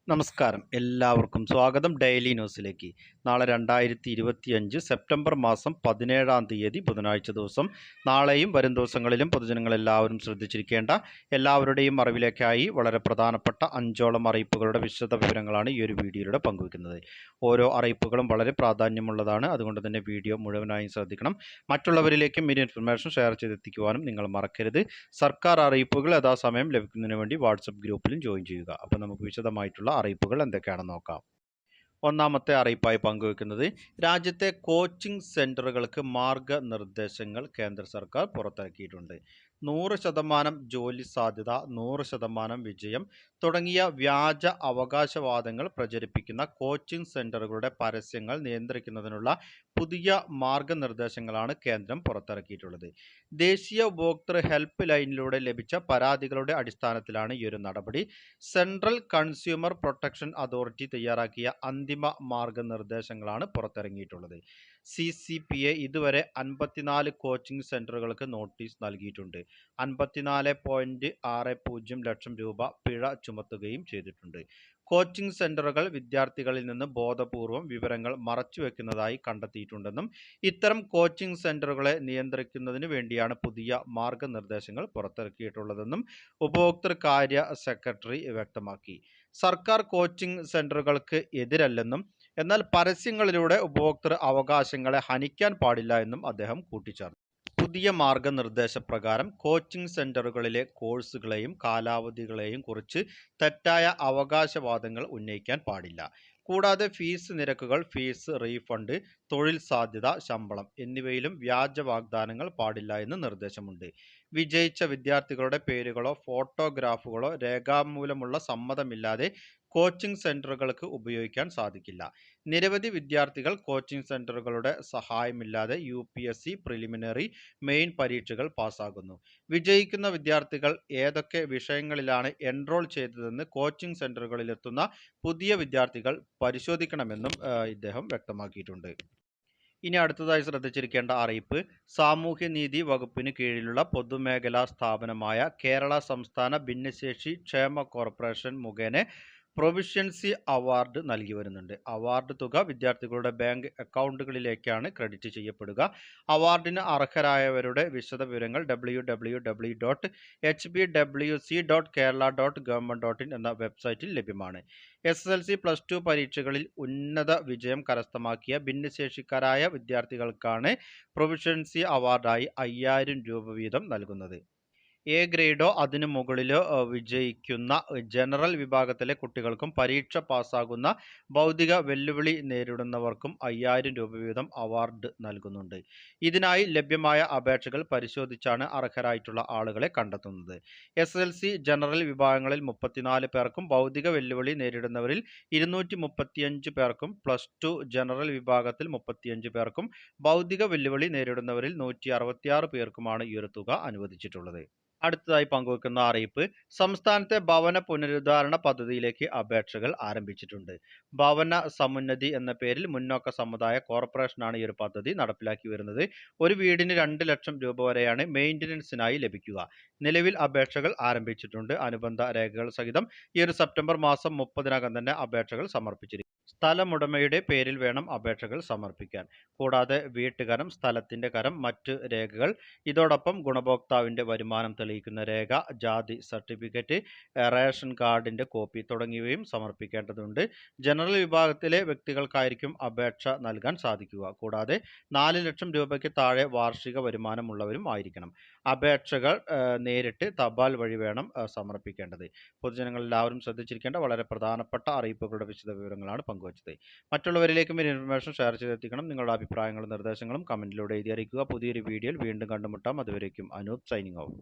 നമസ്കാരം, എല്ലാവർക്കും സ്വാഗതം ഡെയിലി ന്യൂസിലേക്ക്. നാളെ 2025 സെപ്റ്റംബർ മാസം 17-ാം തീയതി ബുധനാഴ്ച ദിവസം. നാളെയും വരും ദിവസങ്ങളിലും പൊതുജനങ്ങളെല്ലാവരും ശ്രദ്ധിച്ചിരിക്കേണ്ട എല്ലാവരുടെയും അറിവിലേക്കായി വളരെ പ്രധാനപ്പെട്ട 5ഓളം അറിയിപ്പുകളുടെ വിശദ വിവരങ്ങളാണ് ഈ ഒരു വീഡിയോയിലൂടെ പങ്കുവയ്ക്കുന്നത്. ഓരോ അറിയിപ്പുകളും വളരെ പ്രാധാന്യമുള്ളതാണ്. അതുകൊണ്ട് തന്നെ വീഡിയോ മുഴുവനായും ശ്രദ്ധിക്കണം. മറ്റുള്ളവരിലേക്കും ഈ ഇൻഫർമേഷൻ ഷെയർ ചെയ്തെത്തിക്കുവാനും നിങ്ങൾ മറക്കരുത്. സർക്കാർ അറിയിപ്പുകൾ യഥാസമയം ലഭിക്കുന്നതിന് വേണ്ടി വാട്സപ്പ് ഗ്രൂപ്പിലും ജോയിൻ ചെയ്യുക. അപ്പോൾ നമുക്ക് വിശദമായിട്ടുള്ള അറിയിപ്പുകൾ എന്തൊക്കെയാണെന്ന് നോക്കാം. ഒന്നാമത്തെ അറിയിപ്പായി പങ്കുവെക്കുന്നത് രാജ്യത്തെ കോച്ചിംഗ് സെന്ററുകൾക്ക് മാർഗനിർദ്ദേശങ്ങൾ കേന്ദ്ര സർക്കാർ പുറത്തിറക്കിയിട്ടുണ്ട്. 100% ജോലി സാധ്യത, 100% വിജയം തുടങ്ങിയ വ്യാജ അവകാശവാദങ്ങൾ പ്രചരിപ്പിക്കുന്ന കോച്ചിംഗ് സെന്ററുകളുടെ പരസ്യങ്ങൾ നിയന്ത്രിക്കുന്നതിനുള്ള പുതിയ മാർഗനിർദ്ദേശങ്ങളാണ് കേന്ദ്രം പുറത്തിറക്കിയിട്ടുള്ളത്. ദേശീയ ഉപഭോക്തൃ ഹെൽപ്പ് ലൈനിലൂടെ ലഭിച്ച പരാതികളുടെ അടിസ്ഥാനത്തിലാണ് ഈ ഒരു നടപടി. സെൻട്രൽ കൺസ്യൂമർ പ്രൊട്ടക്ഷൻ അതോറിറ്റി തയ്യാറാക്കിയ അന്തിമ മാർഗനിർദ്ദേശങ്ങളാണ് പുറത്തിറങ്ങിയിട്ടുള്ളത്. CCPA ഇതുവരെ 54 കോച്ചിംഗ് സെന്ററുകൾക്ക് നോട്ടീസ് നൽകിയിട്ടുണ്ട്. 54.60 ലക്ഷം രൂപ പിഴ ചുമത്തുകയും ചെയ്തിട്ടുണ്ട്. കോച്ചിംഗ് സെന്ററുകൾ വിദ്യാർത്ഥികളിൽ നിന്ന് ബോധപൂർവം വിവരങ്ങൾ മറച്ചുവെക്കുന്നതായി കണ്ടെത്തിയിട്ടുണ്ടെന്നും ഇത്തരം കോച്ചിംഗ് സെന്ററുകളെ നിയന്ത്രിക്കുന്നതിന് വേണ്ടിയാണ് പുതിയ മാർഗനിർദ്ദേശങ്ങൾ പുറത്തിറക്കിയിട്ടുള്ളതെന്നും ഉപഭോക്തൃ കാര്യ സെക്രട്ടറി വ്യക്തമാക്കി. സർക്കാർ കോച്ചിംഗ് സെന്ററുകൾക്ക് എതിരല്ലെന്നും എന്നാൽ പരസ്യങ്ങളിലൂടെ ഉപഭോക്തൃ അവകാശങ്ങളെ ഹനിക്കാൻ പാടില്ല എന്നും അദ്ദേഹം കൂട്ടിച്ചേർത്തു. പുതിയ മാർഗനിർദ്ദേശപ്രകാരം കോച്ചിംഗ് സെന്ററുകളിലെ കോഴ്സുകളെയും കാലാവധികളെയും കുറിച്ച് തെറ്റായ അവകാശവാദങ്ങൾ ഉന്നയിക്കാൻ പാടില്ല. കൂടാതെ ഫീസ് നിരക്കുകൾ, ഫീസ് റീഫണ്ട്, തൊഴിൽ സാധ്യത, ശമ്പളം എന്നിവയിലും വ്യാജ വാഗ്ദാനങ്ങൾ പാടില്ല എന്ന് നിർദ്ദേശമുണ്ട്. വിജയിച്ച വിദ്യാർത്ഥികളുടെ പേരുകളോ ഫോട്ടോഗ്രാഫുകളോ രേഖാമൂലമുള്ള സമ്മതമില്ലാതെ കോച്ചിംഗ് സെന്ററുകൾക്ക് ഉപയോഗിക്കാൻ സാധിക്കില്ല. നിരവധി വിദ്യാർത്ഥികൾ കോച്ചിംഗ് സെന്ററുകളുടെ സഹായമില്ലാതെ UPSC പ്രിലിമിനറി, മെയിൻ പരീക്ഷകൾ പാസ്സാകുന്നു. വിജയിക്കുന്ന വിദ്യാർത്ഥികൾ ഏതൊക്കെ വിഷയങ്ങളിലാണ് എൻറോൾ ചെയ്തതെന്ന് കോച്ചിംഗ് സെന്ററുകളിലെത്തുന്ന പുതിയ വിദ്യാർത്ഥികൾ പരിശോധിക്കണമെന്നും ഇദ്ദേഹം വ്യക്തമാക്കിയിട്ടുണ്ട്. ഇനി അടുത്തതായി ശ്രദ്ധിച്ചിരിക്കേണ്ട അറിയിപ്പ്, സാമൂഹ്യനീതി വകുപ്പിന് കീഴിലുള്ള പൊതുമേഖലാ സ്ഥാപനമായ കേരള സംസ്ഥാന ഭിന്നശേഷി ക്ഷേമ കോർപ്പറേഷൻ മുഖേന പ്രൊവിഷ്യൻസി അവാർഡ് നൽകി വരുന്നുണ്ട്. അവാർഡ് തുക വിദ്യാർത്ഥികളുടെ ബാങ്ക് അക്കൗണ്ടുകളിലേക്കാണ് ക്രെഡിറ്റ് ചെയ്യപ്പെടുക. അവാർഡിന് അർഹരായവരുടെ വിശദ വിവരങ്ങൾ www.hbwc.kerala.government.in എന്ന വെബ്സൈറ്റിൽ ലഭ്യമാണ്. SSLC, +2 പരീക്ഷകളിൽ ഉന്നത വിജയം കരസ്ഥമാക്കിയ ഭിന്നശേഷിക്കാരായ വിദ്യാർത്ഥികൾക്കാണ് പ്രൊവിഷ്യൻസി അവാർഡായി 5000 രൂപ വീതം നൽകുന്നത്. A ഗ്രേഡോ അതിനു മുകളിലോ വിജയിക്കുന്ന ജനറൽ വിഭാഗത്തിലെ കുട്ടികൾക്കും പരീക്ഷ പാസ്സാകുന്ന ഭൗതിക വെല്ലുവിളി നേരിടുന്നവർക്കും 5000 രൂപ വീതം അവാർഡ് നൽകുന്നുണ്ട്. ഇതിനായി ലഭ്യമായ അപേക്ഷകൾ പരിശോധിച്ചാണ് അർഹരായിട്ടുള്ള ആളുകളെ കണ്ടെത്തുന്നത്. SSLC ജനറൽ വിഭാഗങ്ങളിൽ 34 പേർക്കും ഭൗതിക വെല്ലുവിളി നേരിടുന്നവരിൽ 235 പേർക്കും, +2 ജനറൽ വിഭാഗത്തിൽ 35 പേർക്കും, ഭൗതിക വെല്ലുവിളി നേരിടുന്നവരിൽ 166 പേർക്കുമാണ് ഈ ഒരു തുക അനുവദിച്ചിട്ടുള്ളത്. അടുത്തതായി പങ്കുവെക്കുന്ന അറിയിപ്പ്, സംസ്ഥാനത്തെ ഭവന പുനരുദ്ധാരണ പദ്ധതിയിലേക്ക് അപേക്ഷകൾ ആരംഭിച്ചിട്ടുണ്ട്. ഭവന സമുന്നതി എന്ന പേരിൽ മുന്നോക്ക സമുദായ കോർപ്പറേഷനാണ് ഈ ഒരു പദ്ധതി നടപ്പിലാക്കി വരുന്നത്. ഒരു വീടിന് 2 ലക്ഷം രൂപ വരെയാണ് മെയിൻ്റനൻസിനായി ലഭിക്കുക. നിലവിൽ അപേക്ഷകൾ ആരംഭിച്ചിട്ടുണ്ട്. അനുബന്ധ രേഖകൾ സഹിതം ഈ ഒരു സെപ്റ്റംബർ മാസം 30-നകം തന്നെ അപേക്ഷകൾ സമർപ്പിച്ചിരിക്കും. സ്ഥലമുടമയുടെ പേരിൽ വേണം അപേക്ഷകൾ സമർപ്പിക്കാൻ. കൂടാതെ വീട്ടുകരം, സ്ഥലത്തിന്റെ കരം, മറ്റ് രേഖകൾ, ഇതോടൊപ്പം ഗുണഭോക്താവിന്റെ വരുമാനം തെളിയിക്കുന്ന രേഖ, ജാതി സർട്ടിഫിക്കറ്റ്, റേഷൻ കാർഡിന്റെ കോപ്പി തുടങ്ങിയവയും സമർപ്പിക്കേണ്ടതുണ്ട്. ജനറൽ വിഭാഗത്തിലെ വ്യക്തികൾക്കായിരിക്കും അപേക്ഷ നൽകാൻ സാധിക്കുക. കൂടാതെ 4 ലക്ഷം രൂപയ്ക്ക് താഴെ വാർഷിക വരുമാനമുള്ളവരും ആയിരിക്കണം. അപേക്ഷകൾ നേരിട്ട് തപാൽ വഴി വേണം സമർപ്പിക്കേണ്ടത്. പൊതുജനങ്ങൾ എല്ലാവരും ശ്രദ്ധിച്ചിരിക്കേണ്ട വളരെ പ്രധാനപ്പെട്ട അറിയിപ്പുകളുടെ വിശദ വിവരങ്ങളാണ് പങ്കുവച്ചത്. മറ്റുള്ളവരിലേക്കും ഈ ഇൻഫർമേഷൻ ഷെയർ ചെയ്തെത്തിക്കണം. നിങ്ങളുടെ അഭിപ്രായങ്ങളും നിർദ്ദേശങ്ങളും കമന്റിലൂടെ എഴുതി അറിയിക്കുക. പുതിയൊരു വീഡിയോയിൽ വീണ്ടും കണ്ടുമുട്ടാം. അതുവരേക്കും അനൂപ് സൈനിങ് ഔട്ട്.